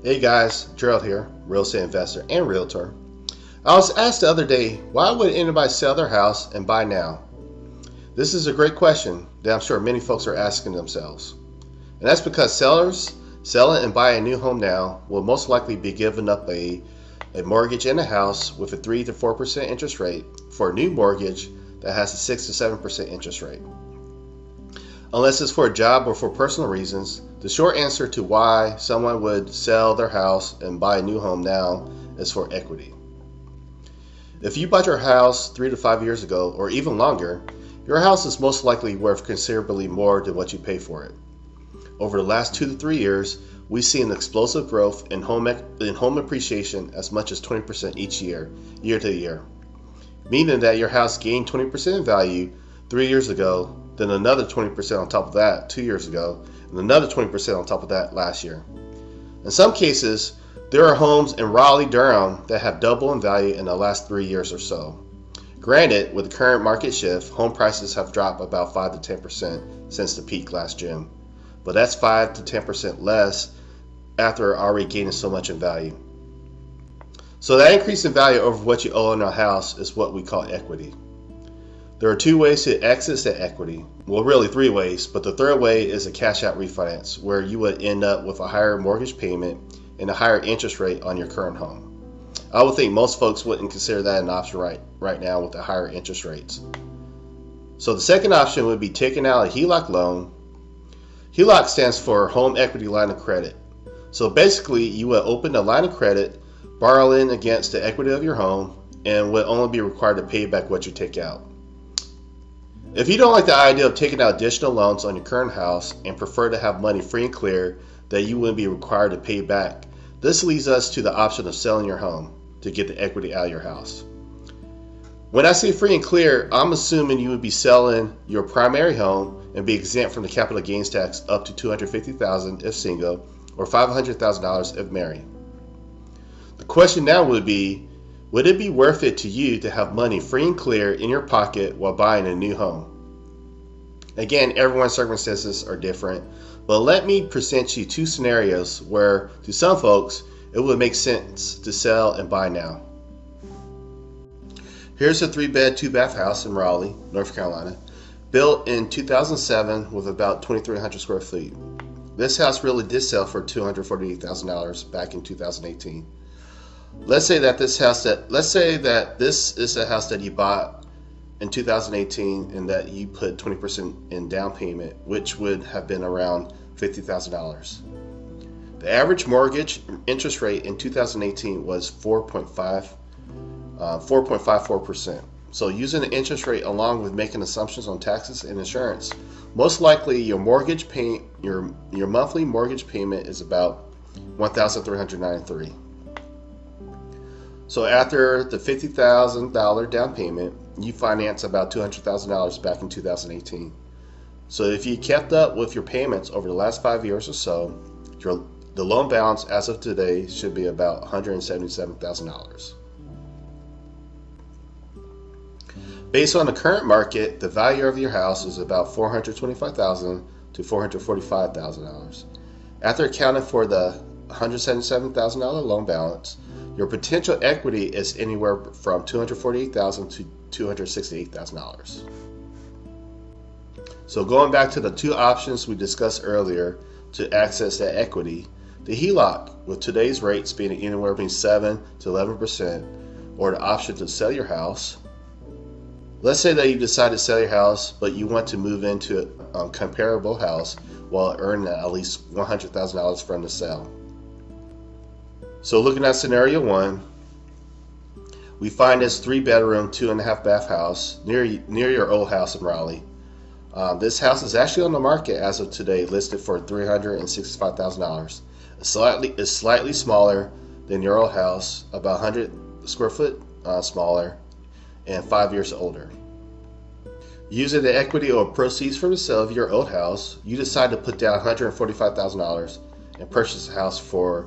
Hey guys, Gerald here, real estate investor and realtor. I was asked the other day, why would anybody sell their house and buy now? This is a great question that I'm sure many folks are asking themselves. And that's because sellers selling and buying a new home now will most likely be giving up a mortgage in a house with a 3 to 4% interest rate for a new mortgage that has a 6 to 7% interest rate. Unless it's for a job or for personal reasons, the short answer to why someone would sell their house and buy a new home now is for equity. If you bought your house 3 to 5 years ago or even longer, your house is most likely worth considerably more than what you pay for it. Over the last 2 to 3 years, we've seen explosive growth in home appreciation as much as 20% each year to year, meaning that your house gained 20% in value 3 years ago, then another 20% on top of that 2 years ago, and another 20% on top of that last year. In some cases, there are homes in Raleigh, Durham that have doubled in value in the last 3 years or so. Granted, with the current market shift, home prices have dropped about 5 to 10% since the peak last June, but that's 5 to 10% less after already gaining so much in value. So that increase in value over what you owe on a house is what we call equity. There are 2 ways to access that equity. Well, really 3 ways, but the third way is a cash out refinance, where you would end up with a higher mortgage payment and a higher interest rate on your current home. I would think most folks wouldn't consider that an option right now with the higher interest rates. So the second option would be taking out a HELOC loan. HELOC stands for Home Equity Line of Credit. So basically, you would open a line of credit, borrow in against the equity of your home, and would only be required to pay back what you take out. If you don't like the idea of taking out additional loans on your current house and prefer to have money free and clear that you wouldn't be required to pay back, this leads us to the option of selling your home to get the equity out of your house. When I say free and clear, I'm assuming you would be selling your primary home and be exempt from the capital gains tax up to $250,000 if single or $500,000 if married. The question now would be, would it be worth it to you to have money free and clear in your pocket while buying a new home? Again, everyone's circumstances are different, but let me present you 2 scenarios where, to some folks, it would make sense to sell and buy now. Here's a 3-bed, 2-bath house in Raleigh, North Carolina, built in 2007 with about 2,300 square feet. This house really did sell for $248,000 back in 2018. Let's say that this is a house that you bought in 2018 and that you put 20% in down payment, which would have been around $50,000. The average mortgage interest rate in 2018 was 4.54%. So using the interest rate along with making assumptions on taxes and insurance, most likely your monthly mortgage payment is about $1,393. So after the $50,000 down payment, you finance about $200,000 back in 2018. So if you kept up with your payments over the last 5 years or so, the loan balance as of today should be about $177,000. Based on the current market, the value of your house is about $425,000 to $445,000. After accounting for the $177,000 loan balance, your potential equity is anywhere from $248,000 to $268,000. So going back to the 2 options we discussed earlier to access that equity, the HELOC, with today's rates being anywhere between 7 to 11%, or the option to sell your house. Let's say that you decide to sell your house, but you want to move into a comparable house while earning at least $100,000 from the sale. So looking at scenario 1, we find this 3-bedroom, 2.5-bath house near your old house in Raleigh. This house is actually on the market as of today, listed for $365,000. It's slightly smaller than your old house, about 100 square foot smaller, and 5 years older. Using the equity or proceeds from the sale of your old house, you decide to put down $145,000 and purchase a house for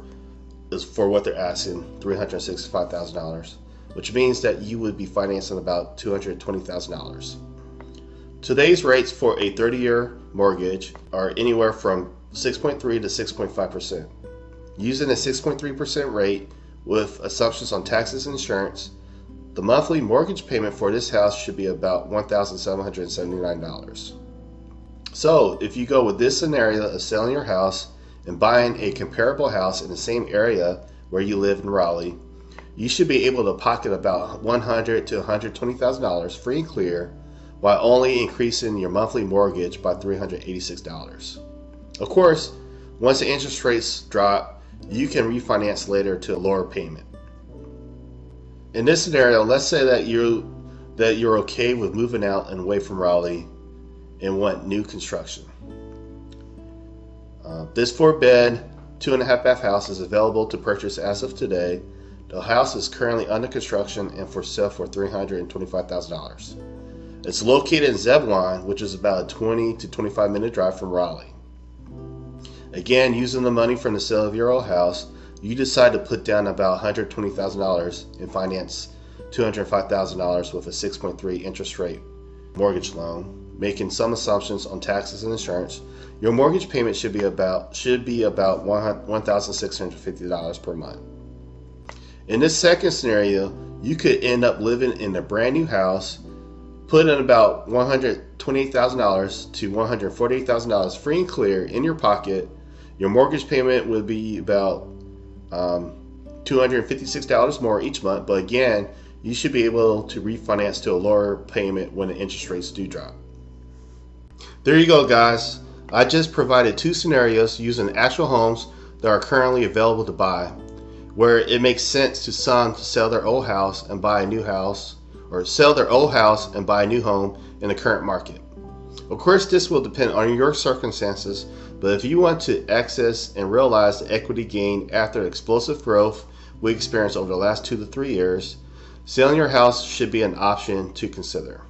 what they're asking, $365,000, which means that you would be financing about $220,000. Today's rates for a 30-year mortgage are anywhere from 6.3 to 6.5%. using a 6.3% rate with assumptions on taxes and insurance. The monthly mortgage payment for this house should be about $1,779. So if you go with this scenario of selling your house and buying a comparable house in the same area where you live in Raleigh, you should be able to pocket about $100,000 to $120,000 free and clear, while only increasing your monthly mortgage by $386. Of course, once the interest rates drop, you can refinance later to a lower payment. In this scenario, let's say that you're okay with moving out and away from Raleigh and want new construction. This 4-bed, 2.5-bath house is available to purchase as of today. The house is currently under construction and for sale for $325,000. It's located in Zebulon, which is about a 20 to 25 minute drive from Raleigh. Again, using the money from the sale of your old house, you decide to put down about $120,000 and finance $205,000 with a 6.3 interest rate mortgage loan, making some assumptions on taxes and insurance. Your mortgage payment should be about $1,650 per month. In this second scenario, you could end up living in a brand new house, put in about $128,000 to $148,000 free and clear in your pocket. Your mortgage payment would be about $256 more each month, but again, you should be able to refinance to a lower payment when the interest rates do drop. There you go, guys. I just provided two scenarios using actual homes that are currently available to buy, where it makes sense to some to sell their old house and buy a new house, or sell their old house and buy a new home in the current market. Of course, this will depend on your circumstances, but if you want to access and realize the equity gain after the explosive growth we experienced over the last 2 to 3 years, selling your house should be an option to consider.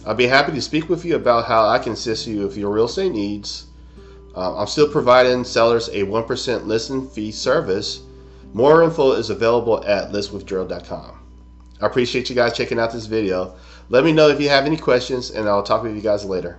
I'll be happy to speak with you about how I can assist you with your real estate needs. I'm still providing sellers a 1% listing fee service. More info is available at listwithgerald.com. I appreciate you guys checking out this video. Let me know if you have any questions, and I'll talk with you guys later.